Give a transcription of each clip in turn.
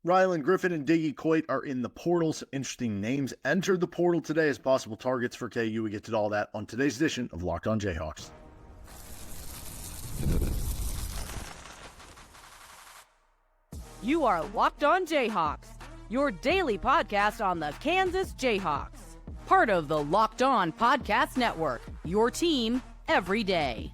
Rylan Griffen and Diggy Coit are in the portal. Some interesting names entered the portal today as possible targets for KU. We get to all that on today's edition of Locked On Jayhawks. You are Locked On Jayhawks, your daily podcast on the Kansas Jayhawks. Part of the Locked On Podcast Network, your team every day.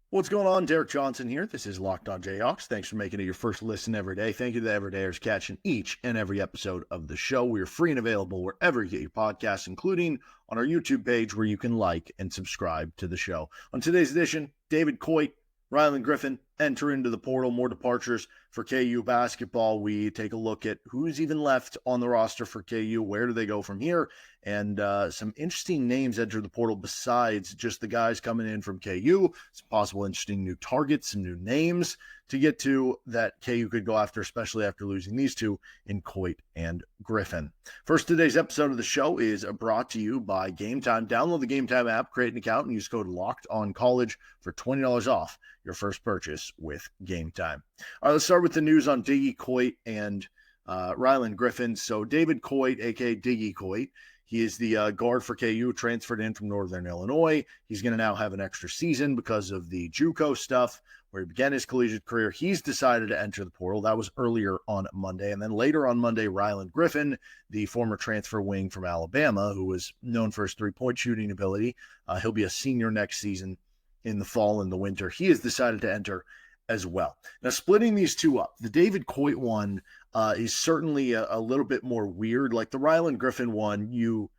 What's going on? Derek Johnson here. This is Locked On Jayhawks. Thanks for making it your first listen every day. Thank you to the everydayers catching each and every episode of the show. We are free and available wherever you get your podcasts, including on our YouTube page where you can like and subscribe to the show. On today's edition, David Coit, Rylan Griffen enter into the portal. More departures for KU basketball. We take a look at who's even left on the roster for KU. Where do they go from here? And some interesting names enter the portal besides just the guys coming in from KU. Some possible interesting new targets, some new names to get to that KU could go after, especially after losing these two in Coit and Griffen. First, today's episode of the show is brought to you by Game Time. Download the Game Time app, create an account, and use code LOCKEDONCollege for $20 off your first purchase with Game Time. All right, let's start with the news on Diggy Coit and Rylan Griffen. So David Coit, a.k.a. Diggy Coit, he is the guard for KU, transferred in from Northern Illinois. He's going to now have an extra season because of the JUCO stuff where he began his collegiate career. He's decided to enter the portal. That was earlier on Monday. And then later on Monday, Rylan Griffen, the former transfer wing from Alabama, who was known for his three-point shooting ability, he'll be a senior next season in the fall and the winter. He has decided to enter as well. Now, splitting these two up, the David Coit one is certainly a little bit more weird. Like the Rylan Griffen one,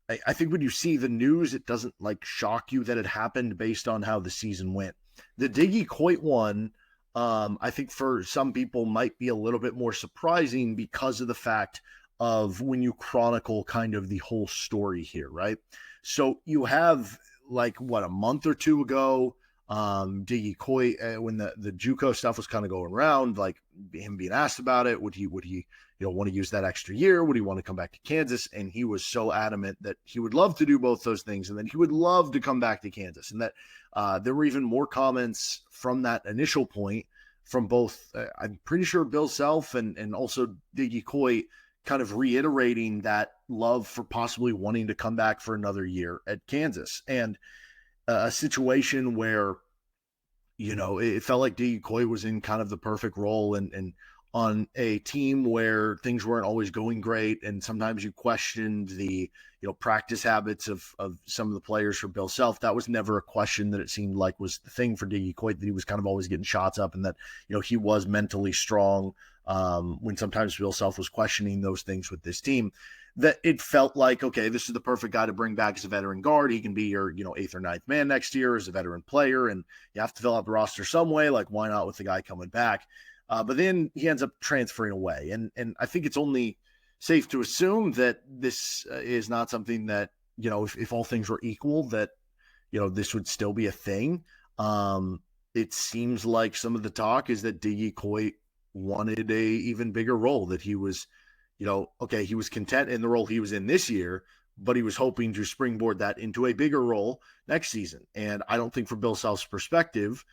I think when you see the news, it doesn't like shock you that it happened based on how the season went. The Diggy Coit one, I think for some people might be a little bit more surprising because of the fact of when you chronicle kind of the whole story here, right? So you have like a month or two ago, Diggy Coit, when the JUCO stuff was kind of going around, like him being asked about it, would he want to use that extra year? Would he want to come back to Kansas? And he was so adamant that he would love to do both those things, and then he would love to come back to Kansas. And that there were even more comments from that initial point from both, I'm pretty sure Bill Self and also Diggy Coit, kind of reiterating that love for possibly wanting to come back for another year at Kansas. And a situation where, it felt like Diggy Coit was in kind of the perfect role and on a team where things weren't always going great. And sometimes you questioned the, practice habits of some of the players for Bill Self. That was never a question that it seemed like was the thing for Diggy Coit, that he was kind of always getting shots up and that, he was mentally strong when sometimes Bill Self was questioning those things with this team. That it felt like, okay, this is the perfect guy to bring back as a veteran guard. He can be your, 8th or 9th man next year as a veteran player, and you have to fill out the roster some way. Like, why not with the guy coming back? But then he ends up transferring away, and I think it's only safe to assume that this is not something that, if all things were equal, that, this would still be a thing. It seems like some of the talk is that Diggy Coit wanted a even bigger role, that he was, he was content in the role he was in this year, but he was hoping to springboard that into a bigger role next season. And I don't think from Bill Self's perspective,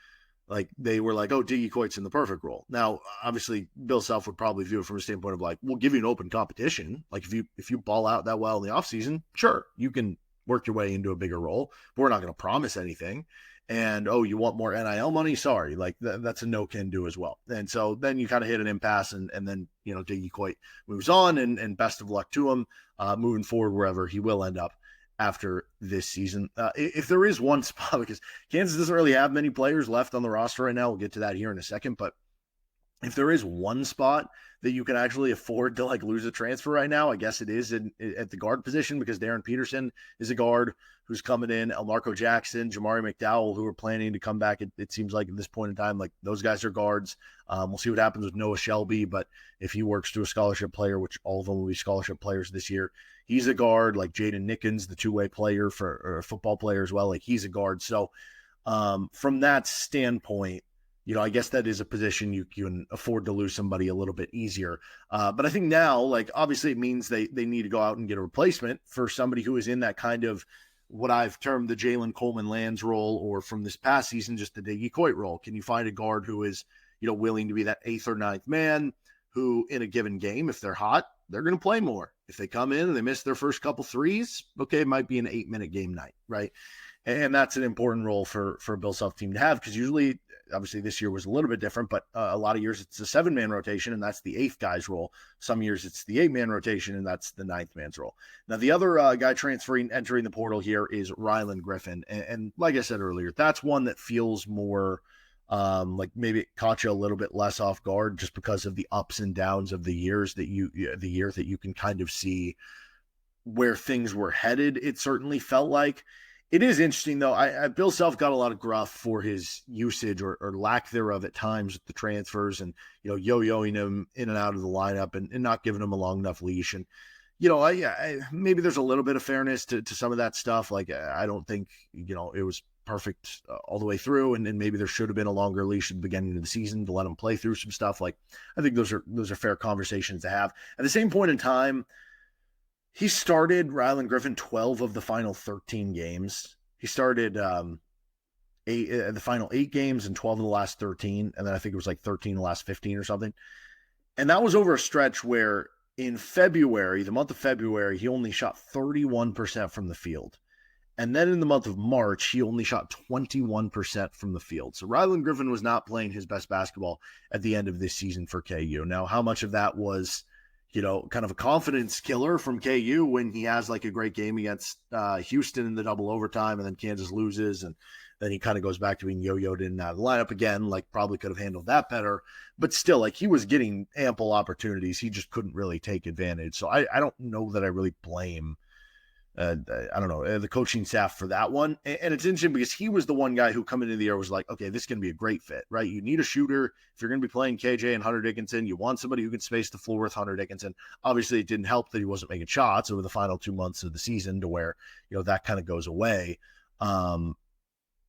like they were like, oh, Diggy Coit's in the perfect role. Now, obviously, Bill Self would probably view it from a standpoint of like, we'll give you an open competition. Like if you ball out that well in the offseason, sure, you can work your way into a bigger role, but we're not going to promise anything. And, oh, you want more NIL money? Sorry. Like that's a no can do as well. And so then you kind of hit an impasse and then, Diggy Coit moves on and best of luck to him moving forward wherever he will end up after this season. If there is one spot, because Kansas doesn't really have many players left on the roster right now, we'll get to that here in a second, but if there is one spot that you can actually afford to like lose a transfer right now, I guess it is at the guard position, because Darryn Peterson is a guard who's coming in, Elmarco Jackson, Jamari McDowell, who are planning to come back. It seems like at this point in time, like those guys are guards. We'll see what happens with Noah Shelby, but if he works to a scholarship player, which all of them will be scholarship players this year, he's a guard. Like Jaden Nickens, the two-way player or a football player as well, like he's a guard. So from that standpoint, I guess that is a position you can afford to lose somebody a little bit easier. But I think now, like, obviously it means they need to go out and get a replacement for somebody who is in that kind of what I've termed the Jalen Coleman-Lands role, or from this past season, just the Diggy Coit role. Can you find a guard who is, willing to be that 8th or 9th man, who in a given game, if they're hot, they're going to play more. If they come in and they miss their first couple threes, okay, it might be an 8-minute game night, right? And that's an important role for a Bill Self team to have, because usually, obviously this year was a little bit different, but a lot of years it's a 7-man rotation, and that's the 8th guy's role. Some years it's the 8-man rotation, and that's the 9th man's role. Now, the other guy entering the portal here is Rylan Griffen. And like I said earlier, that's one that feels more like maybe it caught you a little bit less off guard, just because of the ups and downs of the year that you can kind of see where things were headed. It certainly felt like. It is interesting, though. Bill Self got a lot of gruff for his usage or lack thereof at times with the transfers, and yo-yoing him in and out of the lineup and not giving him a long enough leash. And maybe there's a little bit of fairness to some of that stuff. Like, I don't think it was perfect all the way through, and maybe there should have been a longer leash at the beginning of the season to let him play through some stuff. Like, I think those are fair conversations to have. At the same point in time, he started Rylan Griffen 12 of the final 13 games. He started the final 8 games and 12 of the last 13, and then I think it was like 13 of the last 15 or something. And that was over a stretch where in February, the month of February, he only shot 31% from the field. And then in the month of March, he only shot 21% from the field. So Rylan Griffen was not playing his best basketball at the end of this season for KU. Now, how much of that was kind of a confidence killer from KU when he has like a great game against Houston in the double overtime, and then Kansas loses, and then he kind of goes back to being yo-yoed in and out of the lineup again, like probably could have handled that better. But still, like, he was getting ample opportunities. He just couldn't really take advantage. So I don't know that I really blame the coaching staff for that one. And it's interesting because he was the one guy who coming into the year was like, okay, this is going to be a great fit, right? You need a shooter. If you're going to be playing KJ and Hunter Dickinson, you want somebody who can space the floor with Hunter Dickinson. Obviously, it didn't help that he wasn't making shots over the final 2 months of the season, to where, that kind of goes away.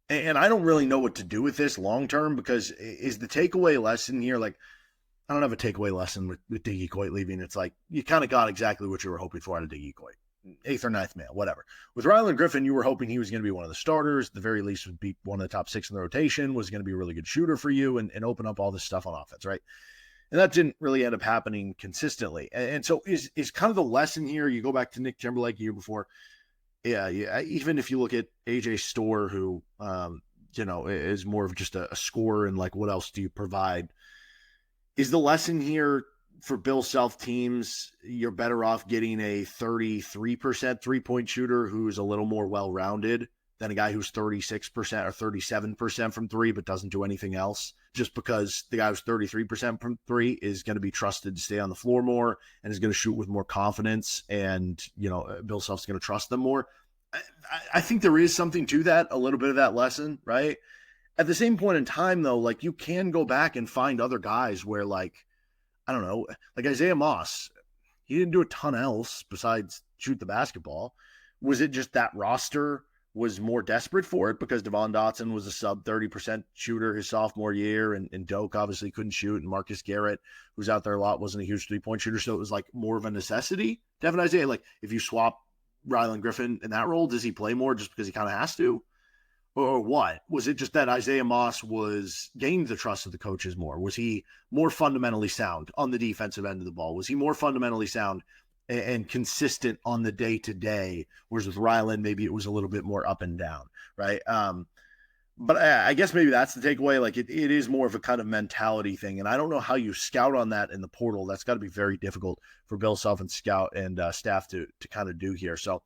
And I don't really know what to do with this long-term, because is the takeaway lesson here, like, I don't have a takeaway lesson with Diggy Coit leaving. It's like, you kind of got exactly what you were hoping for out of Diggy Coit. 8th or 9th man, whatever. With Rylan Griffen, you were hoping he was going to be one of the starters, at the very least would be one of the top 6 in the rotation, was going to be a really good shooter for you, and open up all this stuff on offense, right? And that didn't really end up happening consistently. And so is kind of the lesson here, you go back to Nick Timberlake the year before. Yeah, even if you look at AJ Storr, who, is more of just a scorer, and like, what else do you provide? Is the lesson here for Bill Self teams, you're better off getting a 33% three-point shooter who's a little more well-rounded than a guy who's 36% or 37% from three but doesn't do anything else, just because the guy who's 33% from three is going to be trusted to stay on the floor more and is going to shoot with more confidence, and Bill Self's going to trust them more. I think there is something to that, a little bit of that lesson, right? At the same point in time, though, like, you can go back and find other guys where, like, I don't know, like Isaiah Moss, he didn't do a ton else besides shoot the basketball. Was it just that roster was more desperate for it because Devon Dotson was a sub 30% shooter his sophomore year, and Doak obviously couldn't shoot, and Marcus Garrett, who's out there a lot, wasn't a huge 3-point shooter, so it was like more of a necessity to have an Isaiah. Like, if you swap Rylan Griffen in that role, does he play more just because he kind of has to? Or what? Was it just that Isaiah Moss was gaining the trust of the coaches more? Was he more fundamentally sound on the defensive end of the ball? Was he more fundamentally sound and consistent on the day-to-day? Whereas with Rylan, maybe it was a little bit more up and down, right? But I guess maybe that's the takeaway. Like, it is more of a kind of mentality thing. And I don't know how you scout on that in the portal. That's got to be very difficult for Bill Self and scout and staff to kind of do here. So,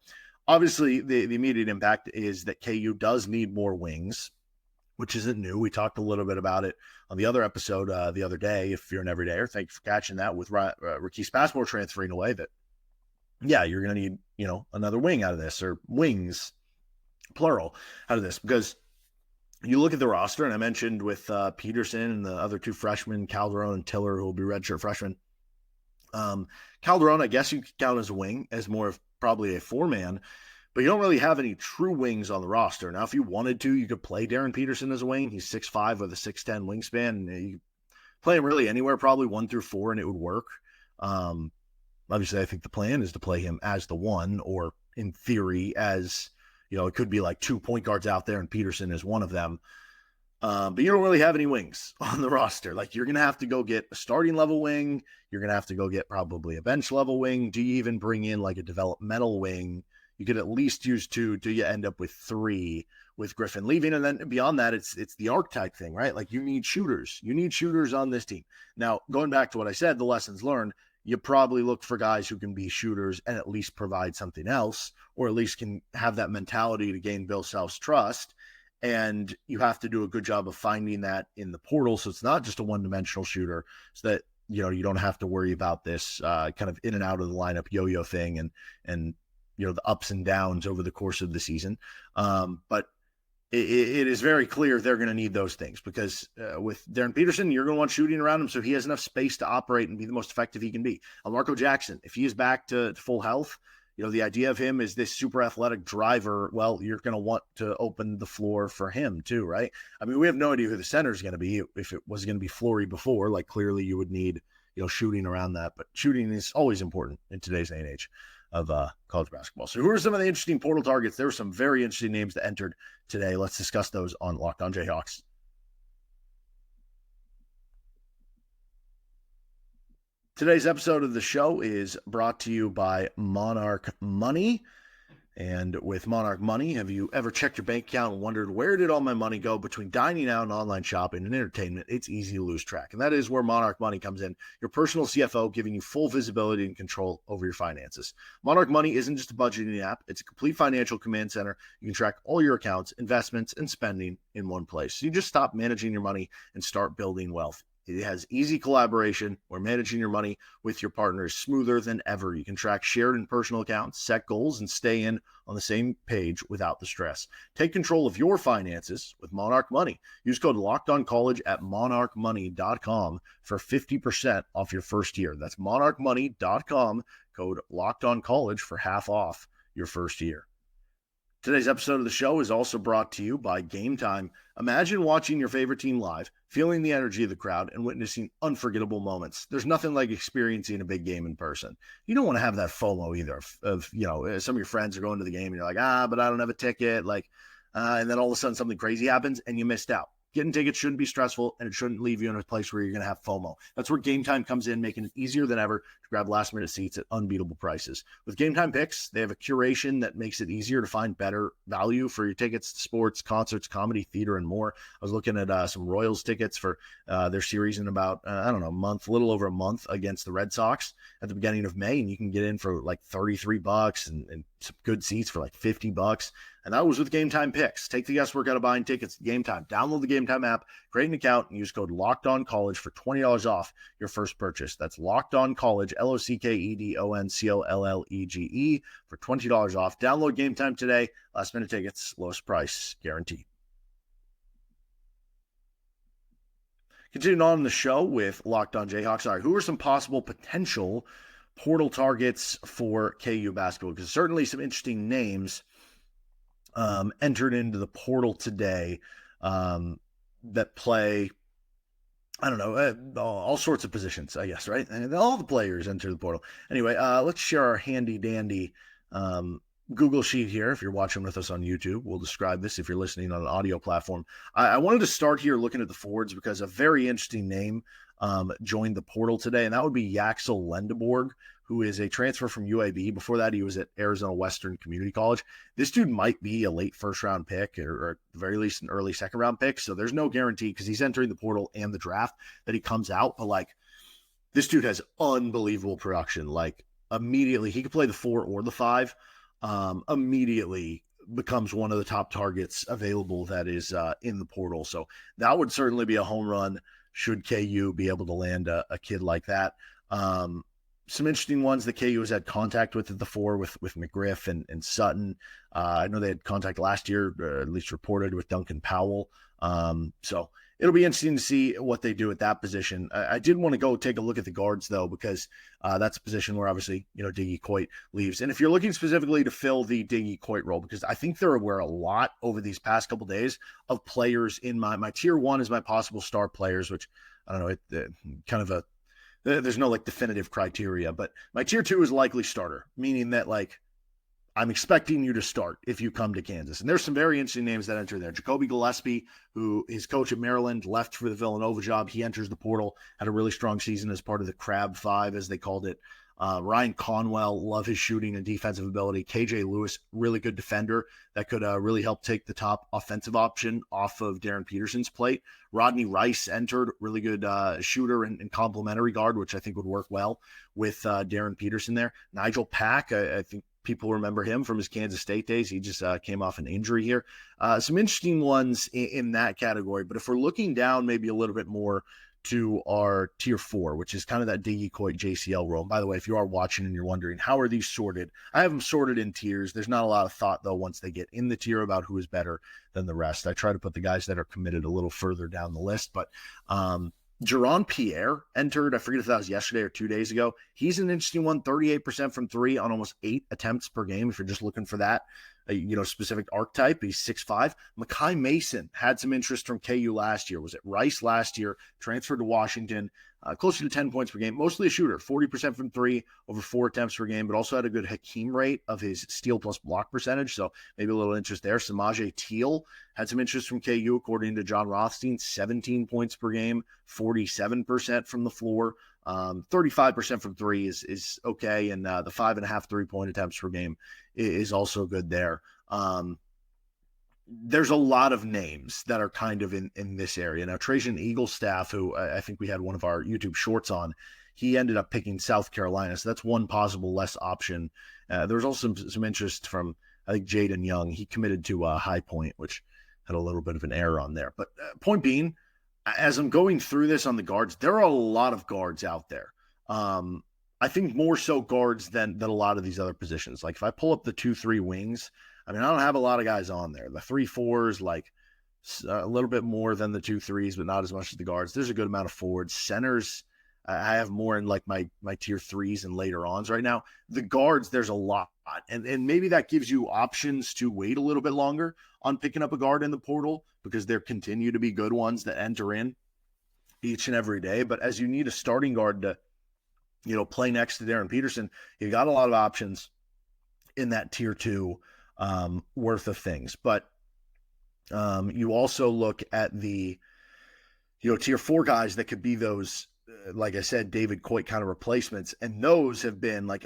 obviously, the immediate impact is that KU does need more wings, which isn't new. We talked a little bit about it on the other episode the other day. If you're an everydayer, thank you for catching that with Rickey's Passmore transferring away. That, yeah, you're going to need, another wing out of this, or wings, plural, out of this. Because you look at the roster, and I mentioned with Peterson and the other 2 freshmen, Calderon and Tiller, who will be redshirt freshmen. Calderon, I guess you could count as a wing, as more of probably a 4-man, but you don't really have any true wings on the roster. Now, if you wanted to, you could play Darryn Peterson as a wing. He's 6'5" with a 6'10" wingspan, and you play him really anywhere, probably 1 through 4, and it would work. Obviously, I think the plan is to play him as the 1, or in theory, as, it could be like 2 point guards out there, and Peterson is one of them. But you don't really have any wings on the roster. Like, you're going to have to go get a starting level wing. You're going to have to go get probably a bench level wing. Do you even bring in like a developmental wing? You could at least use 2. Do you end up with 3 with Griffen leaving? And then beyond that, it's the archetype thing, right? Like, you need shooters. You need shooters on this team. Now, going back to what I said, the lessons learned, you probably look for guys who can be shooters and at least provide something else, or at least can have that mentality to gain Bill Self's trust. And you have to do a good job of finding that in the portal, so it's not just a one-dimensional shooter, so that you don't have to worry about this kind of in and out of the lineup yo-yo thing and the ups and downs over the course of the season. But it is very clear they're going to need those things, because with Darryn Peterson, you're going to want shooting around him so he has enough space to operate and be the most effective he can be. Marco Jackson, if he is back to full health, the idea of him is this super athletic driver. Well, you're going to want to open the floor for him too, right? I mean, we have no idea who the center is going to be. If it was going to be Flory before, like, clearly you would need, shooting around that. But shooting is always important in today's day and age of college basketball. So who are some of the interesting portal targets? There were some very interesting names that entered today. Let's discuss those on Locked On Jayhawks. Today's episode of the show is brought to you by Monarch Money. And with Monarch Money, have you ever checked your bank account and wondered, where did all my money go between dining out and online shopping and entertainment? It's easy to lose track. And that is where Monarch Money comes in, your personal CFO, giving you full visibility and control over your finances. Monarch Money isn't just a budgeting app. It's a complete financial command center. You can track all your accounts, investments, and spending in one place. So you just stop managing your money and start building wealth. It has easy collaboration where managing your money with your partner is smoother than ever. You can track shared and personal accounts, set goals, and stay in on the same page without the stress. Take control of your finances with Monarch Money. Use code LOCKEDONCollege at monarchmoney.com for 50% off your first year. That's monarchmoney.com, code LOCKEDONCollege for half off your first year. Today's episode of the show is also brought to you by Game Time. Imagine watching your favorite team live, feeling the energy of the crowd, and witnessing unforgettable moments. There's nothing like experiencing a big game in person. You don't want to have that FOMO either of some of your friends are going to the game and you're like, but I don't have a ticket. And then all of a sudden something crazy happens and you missed out. Getting tickets shouldn't be stressful, and it shouldn't leave you in a place where you're going to have FOMO. That's where Game Time comes in, making it easier than ever to grab last-minute seats at unbeatable prices. With Game Time Picks, they have a curation that makes it easier to find better value for your tickets to sports, concerts, comedy, theater, and more. I was looking at some Royals tickets for their series in about, a little over a month against the Red Sox at the beginning of May, and you can get in for like $33 and some good seats for like $50. And that was with Game Time Picks. Take the guesswork out of buying tickets at Game Time. Download the Game Time app, create an account, and use code LOCKEDONCollege for $20 off your first purchase. That's LOCKEDONCollege, LOCKEDONCOLLEGE, for $20 off. Download Game Time today. Last minute tickets, lowest price guaranteed. Continuing on the show with Locked On Jayhawks. All right, who are some possible potential portal targets for KU basketball? Because certainly some interesting names entered into the portal today that play, all sorts of positions, I guess, right? And all the players enter the portal. Anyway, let's share our handy-dandy Google Sheet here. If you're watching with us on YouTube, we'll describe this if you're listening on an audio platform. I wanted to start here looking at the forwards because a very interesting name joined the portal today, and that would be Yaxel Lendeborg, who is a transfer from UAB. Before that, he was at Arizona Western Community College. This dude might be a late first-round pick or at the very least an early second-round pick, so there's no guarantee because he's entering the portal and the draft that he comes out. But, this dude has unbelievable production. Immediately, he could play the 4 or the 5. Immediately becomes one of the top targets available that is in the portal. So that would certainly be a home run should KU be able to land a kid like that. Some interesting ones that KU has had contact with at the 4 with McGriff and Sutton. I know they had contact last year, at least reported, with Duncan Powell. So it'll be interesting to see what they do at that position. I did want to go take a look at the guards, though, because that's a position where obviously, Diggy Coit leaves. And if you're looking specifically to fill the Diggy Coit role, because I think there were a lot over these past couple days of players in my tier 1 is my possible star players, which I don't know, there's no definitive criteria, but my tier 2 is likely starter, meaning that I'm expecting you to start if you come to Kansas. And there's some very interesting names that enter there. Jacoby Gillespie, who is coach at Maryland, left for the Villanova job. He enters the portal, had a really strong season as part of the Crab Five, as they called it. Ryan Conwell, love his shooting and defensive ability. KJ Lewis, really good defender that could really help take the top offensive option off of Darryn Peterson's plate. Rodney Rice entered, really good shooter and complementary guard, which I think would work well with Darryn Peterson there. Nigel Pack, I think people remember him from his Kansas State days. He just came off an injury here. Some interesting ones in that category. But if we're looking down maybe a little bit more to our tier 4, which is kind of that Diggy Coit JCL role. And by the way, if you are watching and you're wondering, how are these sorted? I have them sorted in tiers. There's not a lot of thought, though, once they get in the tier about who is better than the rest. I try to put the guys that are committed a little further down the list. But Jaron Pierre entered, I forget if that was yesterday or 2 days ago. He's an interesting one, 38% from 3 on almost 8 attempts per game, if you're just looking for that specific archetype. He's 6'5". Makai Mason had some interest from KU last year. Was at Rice last year, transferred to Washington, closer to 10 points per game. Mostly a shooter, 40% from 3, over 4 attempts per game, but also had a good Hakeem rate of his steal plus block percentage, so maybe a little interest there. Samaje Teal had some interest from KU, according to John Rothstein, 17 points per game, 47% from the floor. 35% from 3 is okay, and the 5.5 3-point attempts per game is also good there. There's a lot of names that are kind of in this area. Now, Trajan Eaglestaff, who I think we had one of our YouTube shorts on, he ended up picking South Carolina, so that's one possible less option. There's also some interest from, I think, Jaden Young. He committed to High Point, which had a little bit of an error on there. But point being, as I'm going through this on the guards, there are a lot of guards out there. I think more so guards than a lot of these other positions. Like if I pull up the 2-3 wings, I mean, I don't have a lot of guys on there. The 3-4s, like a little bit more than the 2-3s, but not as much as the guards. There's a good amount of forwards. Centers, I have more in like my tier 3s and later ons right now. The guards, there's a lot. And maybe that gives you options to wait a little bit longer on picking up a guard in the portal, because there continue to be good ones that enter in each and every day. But as you need a starting guard to, play next to Darryn Peterson, you got a lot of options in that tier 2 worth of things. But you also look at the, tier 4 guys that could be those, like I said, David Coit kind of replacements. And those have been like,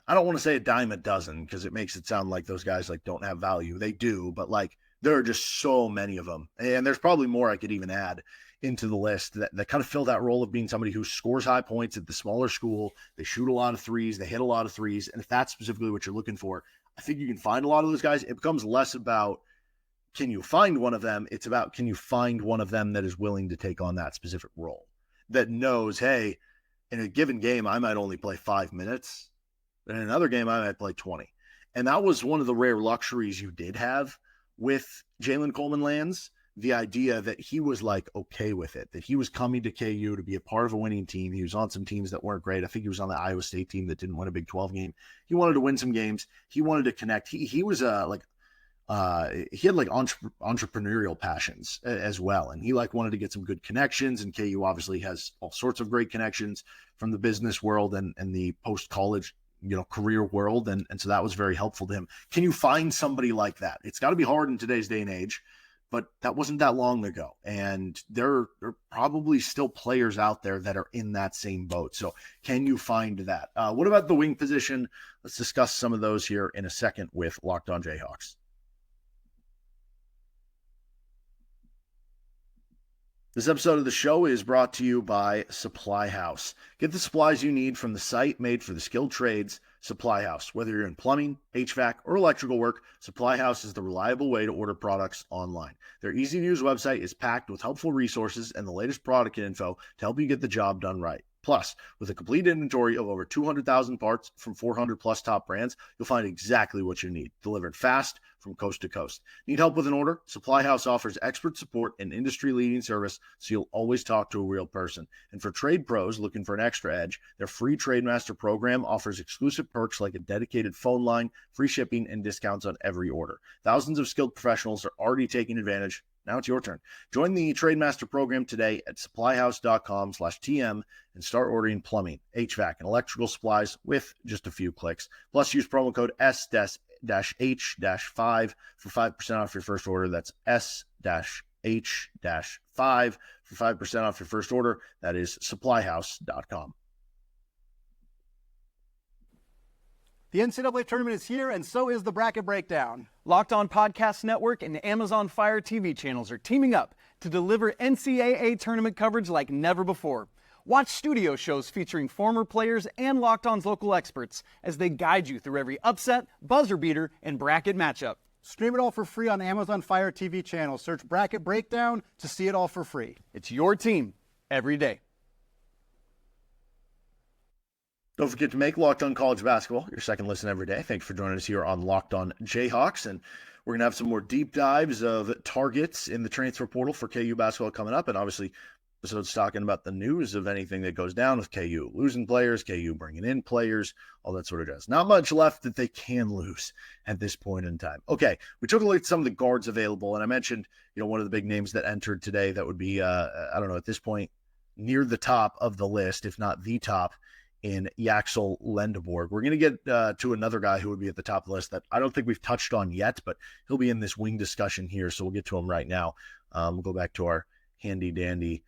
I don't want to say a dime a dozen, because it makes it sound like those guys like don't have value. They do, but like there are just so many of them. And there's probably more I could even add into the list that kind of fill that role of being somebody who scores high points at the smaller school. They shoot a lot of threes. They hit a lot of threes. And if that's specifically what you're looking for, I think you can find a lot of those guys. It becomes less about, can you find one of them? It's about, can you find one of them that is willing to take on that specific role, that knows, hey, in a given game, I might only play 5 minutes. But in another game, I might play 20. And that was one of the rare luxuries you did have with Jalen Coleman-Lands, the idea that he was like okay with it, that he was coming to KU to be a part of a winning team. He was on some teams that weren't great. I think he was on the Iowa State team that didn't win a Big 12 game. He wanted to win some games. He wanted to connect. He was he had like entrepreneurial passions as well. And he like wanted to get some good connections, and KU obviously has all sorts of great connections from the business world and the post-college, career world. And so that was very helpful to him. Can you find somebody like that? It's got to be hard in today's day and age, but that wasn't that long ago. And there are probably still players out there that are in that same boat. So can you find that? What about the wing position? Let's discuss some of those here in a second with Locked On Jayhawks. This episode of the show is brought to you by Supply House. Get the supplies you need from the site made for the skilled trades, Supply House. Whether you're in plumbing, HVAC, or electrical work, Supply House is the reliable way to order products online. Their easy-to-use website is packed with helpful resources and the latest product info to help you get the job done right. Plus, with a complete inventory of over 200,000 parts from 400-plus top brands, you'll find exactly what you need, delivered fast from coast to coast. Need help with an order? Supply House offers expert support and industry-leading service, so you'll always talk to a real person. And for trade pros looking for an extra edge, their free TradeMaster program offers exclusive perks like a dedicated phone line, free shipping, and discounts on every order. Thousands of skilled professionals are already taking advantage. Now it's your turn. Join the TradeMaster program today at supplyhouse.com/TM and start ordering plumbing, HVAC, and electrical supplies with just a few clicks. Plus, use promo code S-H-5 for 5% off your first order. That's S-H-5 for 5% off your first order. That is supplyhouse.com. The NCAA tournament is here, and so is the bracket breakdown. Locked On Podcast Network and Amazon Fire TV channels are teaming up to deliver NCAA tournament coverage like never before. Watch studio shows featuring former players and Locked On's local experts as they guide you through every upset, buzzer beater, and bracket matchup. Stream it all for free on Amazon Fire TV channel. Search Bracket Breakdown to see it all for free. It's your team every day. Don't forget to make Locked On College Basketball your second listen every day. Thanks for joining us here on Locked On Jayhawks. And we're going to have some more deep dives of targets in the transfer portal for KU basketball coming up. And obviously, episodes talking about the news of anything that goes down with KU losing players, KU bringing in players, all that sort of jazz. Not much left that they can lose at this point in time. Okay, we took a look at some of the guards available, and I mentioned, one of the big names that entered today that would be, I don't know, at this point, near the top of the list, if not the top, in Yaxel Lendeborg. We're going to get to another guy who would be at the top of the list that I don't think we've touched on yet, but he'll be in this wing discussion here, so we'll get to him right now. We'll go back to our handy-dandy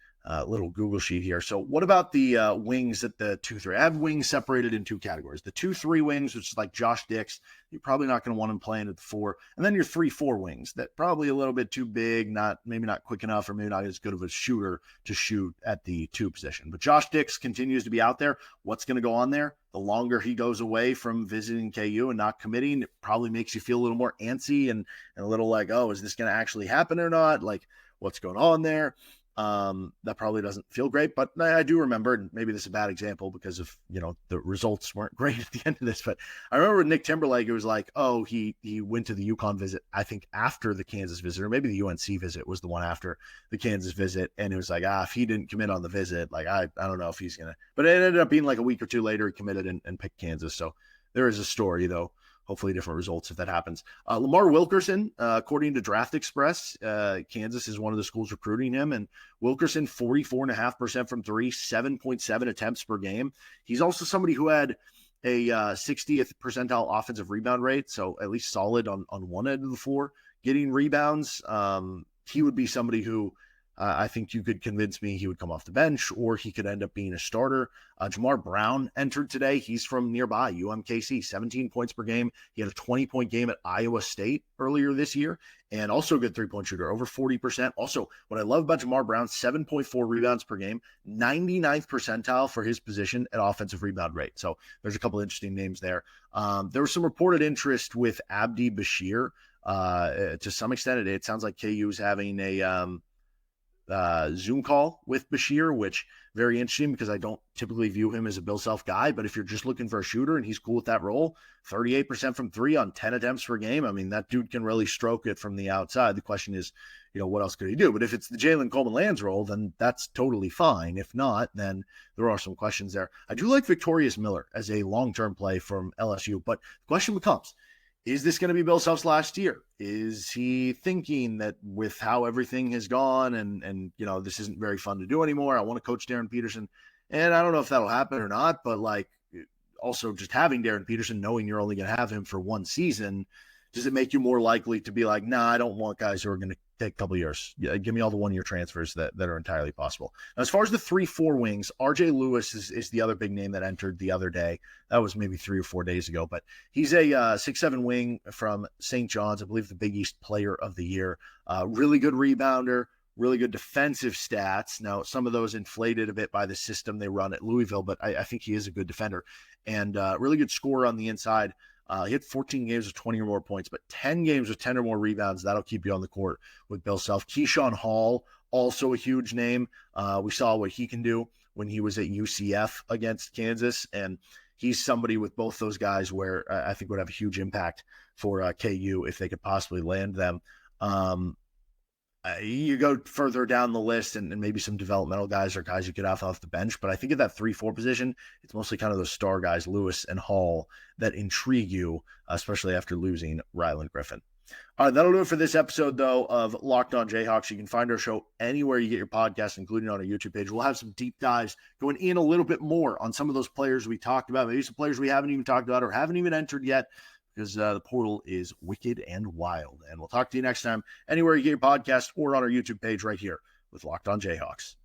little Google sheet here. So what about the wings at the 2-3? I have wings separated in two categories. The 2-3 wings, which is like Josh Dix, you're probably not going to want him playing at the 4. And then your 3-4 wings that probably a little bit too big, maybe not quick enough, or maybe not as good of a shooter to shoot at the 2 position. But Josh Dix continues to be out there. What's going to go on there? The longer he goes away from visiting KU and not committing, it probably makes you feel a little more antsy and a little like, oh, is this going to actually happen or not? Like, what's going on there? That probably doesn't feel great, but I do remember, and maybe this is a bad example because of, the results weren't great at the end of this, but I remember Nick Timberlake, it was like, oh, he went to the UConn visit, I think after the Kansas visit, or maybe the UNC visit was the one after the Kansas visit. And it was like, if he didn't commit on the visit, like, I don't know if he's going to, but it ended up being like a week or two later, he committed and picked Kansas. So there is a story though. Hopefully different results if that happens. Lamar Wilkerson, according to Draft Express, Kansas is one of the schools recruiting him. And Wilkerson, 44.5% from 3, 7.7 attempts per game. He's also somebody who had a 60th percentile offensive rebound rate, so at least solid on one end of the floor, getting rebounds. He would be somebody who I think you could convince me he would come off the bench, or he could end up being a starter. Jamar Brown entered today. He's from nearby, UMKC, 17 points per game. He had a 20-point game at Iowa State earlier this year, and also a good three-point shooter, over 40%. Also, what I love about Jamar Brown, 7.4 rebounds per game, 99th percentile for his position at offensive rebound rate. So there's a couple interesting names there. There was some reported interest with Abdi Bashir. To some extent, it sounds like KU is having a Zoom call with Bashir, which very interesting because I don't typically view him as a Bill Self guy, but if you're just looking for a shooter and he's cool with that role, 38% from 3 on 10 attempts per game. I mean, that dude can really stroke it from the outside. The question is, what else could he do? But if it's the Jalen Coleman-Lands role, then that's totally fine. If not, then there are some questions there. I do like Victorious Miller as a long-term play from LSU, but the question becomes, is this going to be Bill Self's last year? Is he thinking that with how everything has gone and this isn't very fun to do anymore, I want to coach Darryn Peterson? And I don't know if that'll happen or not, but also just having Darryn Peterson, knowing you're only going to have him for one season, does it make you more likely to be like, nah, I don't want guys who are going to take a couple years. Yeah, give me all the one-year transfers that are entirely possible. Now, as far as the 3-4 wings, RJ Lewis is the other big name that entered the other day. That was maybe 3 or 4 days ago, but he's a 6'7" wing from St. John's, I believe the Big East Player of the Year. Really good rebounder, really good defensive stats. Now, some of those inflated a bit by the system they run at Louisville, but I think he is a good defender and really good scorer on the inside. He had 14 games with 20 or more points, but 10 games with 10 or more rebounds. That'll keep you on the court with Bill Self. Keyshawn Hall, also a huge name. We saw what he can do when he was at UCF against Kansas, and he's somebody with both those guys where I think would have a huge impact for KU if they could possibly land them. You go further down the list and maybe some developmental guys or guys you get off the bench. But I think at that 3-4 position, it's mostly kind of those star guys, Lewis and Hall, that intrigue you, especially after losing Rylan Griffen. All right, that'll do it for this episode, though, of Locked On Jayhawks. You can find our show anywhere you get your podcast, including on our YouTube page. We'll have some deep dives going in a little bit more on some of those players we talked about, maybe some players we haven't even talked about or haven't even entered yet. because the portal is wicked and wild. And we'll talk to you next time, anywhere you get your podcast or on our YouTube page right here with Locked On Jayhawks.